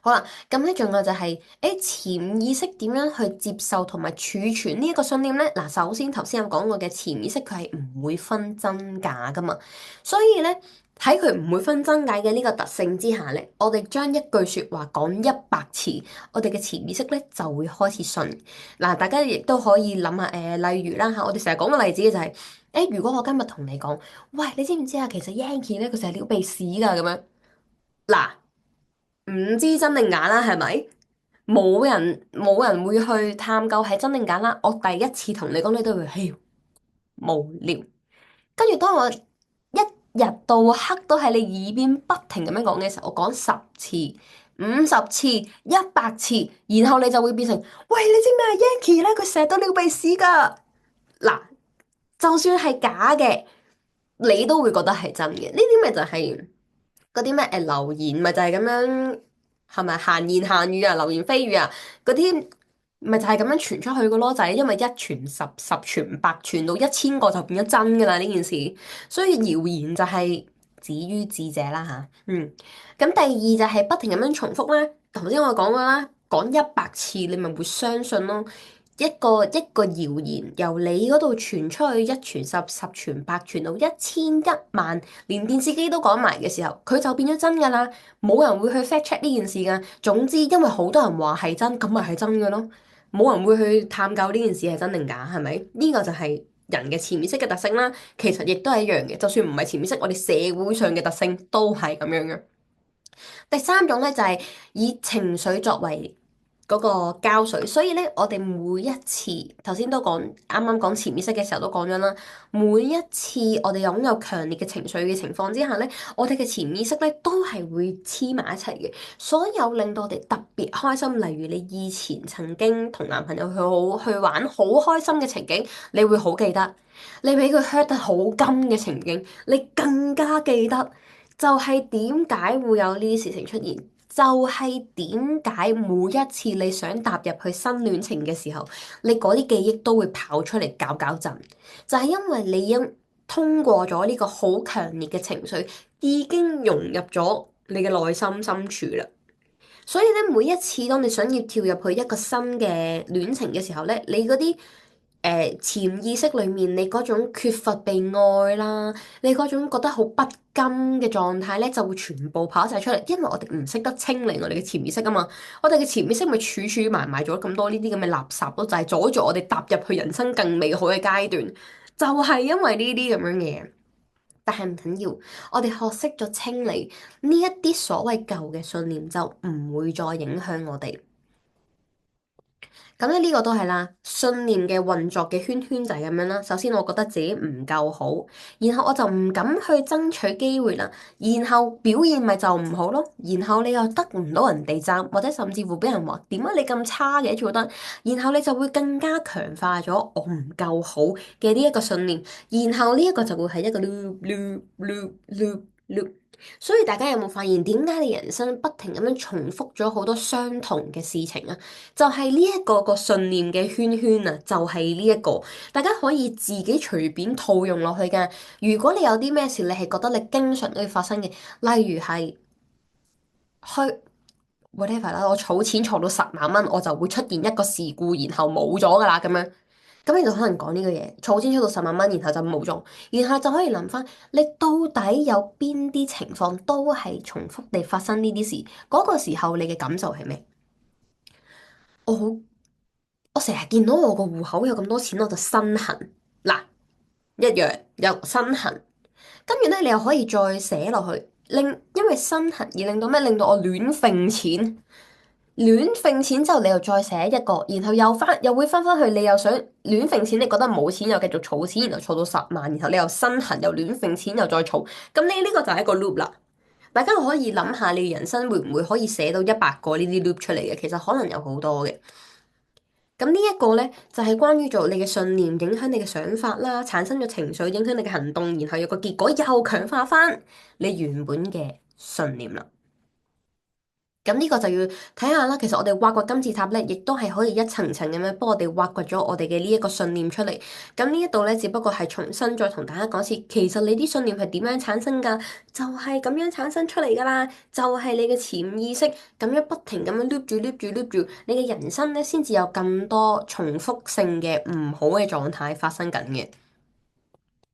好啦，咁咧仲有就係、潛意識點樣去接受同埋儲存呢一個信念咧？嗱，首先頭先有講過嘅潛意識佢係唔會分真假噶嘛，所以咧喺佢唔會分真假嘅呢個特性之下咧，我哋將一句説話講100次，我哋嘅潛意識咧就會開始信。嗱，大家亦都可以諗下例如啦嚇，我哋成日講嘅例子就係、如果我今日同你講，喂，你知唔知啊？其實 Yankee 咧佢成日撩鼻屎㗎咁樣，嗱。唔知真定假啦，係咪？冇人會去探究係真定假啦。我第一次同你講，你都會嘿無聊。跟住當我一日到黑都喺你耳邊不停咁樣講嘅時候，我講10次、50次、100次，然後你就會變成喂，你知咩啊？Yankee 咧，佢成日都撩鼻屎噶。嗱，就算係假嘅，你都會覺得係真嘅。呢啲咪就係嗰啲咩留言，咪就係咁樣，係咪閒言閒語啊、流言蜚語啊嗰啲，咪就係咁樣傳出去嘅咯。就係因為一傳十，十傳百，傳到1000個就變咗真噶啦呢件事。所以謠言就係止於智者啦吓。咁第二就係不停咁樣重複咧。頭先我講過啦，講100次你咪會相信咯。一個謠言由你嗰度傳出去，一傳十，十傳百，傳到1000、10000，連電視機都講埋嘅時候，佢就變咗真噶啦。冇人會去 fact check 呢件事噶。總之，因為好多人話係真，咁咪係真嘅咯。冇人會去探究呢件事係真定假，係咪？呢個就係人嘅潛意識嘅特性啦。其實亦都係一樣嘅，就算唔係潛意識，我哋社會上嘅特性都係咁樣嘅。第三種咧就係以情緒作為嗰個膠水，所以咧我哋每一次頭先都講，啱啱講潛意識嘅時候都講咗啦。每一次我哋擁有強烈嘅情緒嘅情況之下咧，我哋嘅潛意識咧都係會黐埋一齊嘅。所有令到我哋特別開心，例如你以前曾經同男朋友去玩好開心嘅情景，你會好記得。你俾佢 hurt 得好甘嘅情景，你更加記得。就係點解會有呢啲事情出現？就係點解每一次你想踏入去新戀情嘅時候，你嗰啲記憶都會跑出嚟搞搞震？就係因為你已經通過咗呢個好強烈嘅情緒，已經融入咗你嘅內心深處啦。所以咧，每一次當你想要跳入去一個新嘅戀情嘅時候咧，你嗰啲潛意識裏面，你嗰種缺乏被愛啦，你嗰種覺得好不甘嘅狀態咧，就會全部跑晒出嚟。因為我哋唔識得清理我哋嘅潛意識啊嘛，我哋嘅潛意識咪儲儲埋埋咗咁多呢啲咁嘅垃圾咯，就係阻住我哋踏入去人生更美好嘅階段，就係因為呢啲咁樣嘅嘢。但係唔緊要，我哋學識咗清理呢一啲所謂舊嘅信念，就唔會再影響我哋。咁咧呢個都係啦，信念嘅運作嘅圈圈就係咁樣啦。首先我覺得自己唔夠好，然後我就唔敢去爭取機會啦，然後表現咪就唔好咯，然後你又得唔到人哋讚，或者甚至乎俾人話點解你咁差嘅做得，然後你就會更加強化咗我唔夠好嘅呢一個信念，然後呢一個就會係一個 loop。所以大家有冇發現點解你人生不停咁樣重複咗好多相同嘅事情啊？就係呢一個個信念嘅圈圈啊，就係呢一個，大家可以自己隨便套用落去嘅。如果你有啲咩事，你係覺得你經常都會發生嘅，例如係去 whatever 啦，我儲錢儲到10萬蚊，我就會出現一個事故，然後冇咗噶啦咁樣。咁你就可能講呢個嘢，儲錢儲到10萬蚊，然後就冇咗，然後就可以諗翻你到底有邊啲情況都係重複地發生呢啲事，嗰個時候你嘅感受係咩？我好，我成日見到我個戶口有咁多錢，我就身痕。嗱，一樣有身痕，跟住咧你又可以再寫落去，因為身痕而令到咩？令到我亂揈錢。亂揈錢之後，你又再寫一個，然後又會翻返去，你又想亂揈錢，你覺得冇錢又繼續儲錢，然後儲到10萬，然後你又身痕又亂揈錢又再儲，咁你呢個就係一個 loop 啦。大家可以諗下，你人生會唔會可以寫到100個呢啲 loop 出嚟嘅？其實可能有好多嘅。咁呢一個咧，就係關於做你嘅信念影響你嘅想法啦，產生咗情緒影響你嘅行動，然後有個結果又強化翻你原本嘅信念啦。咁呢個就要睇下啦。其實我哋挖掘金字塔咧，亦都係可以一層層咁樣幫我哋挖掘咗我哋嘅呢一個信念出嚟。咁呢一度咧，只不過係重新再同大家講一次，其實你啲信念係點樣產生㗎？就係咁樣產生出嚟㗎啦，就係你嘅潛意識咁樣不停咁樣 loop 住 loop 住 loop 住，你嘅人生咧先至有咁多重複性嘅唔好嘅狀態發生緊嘅。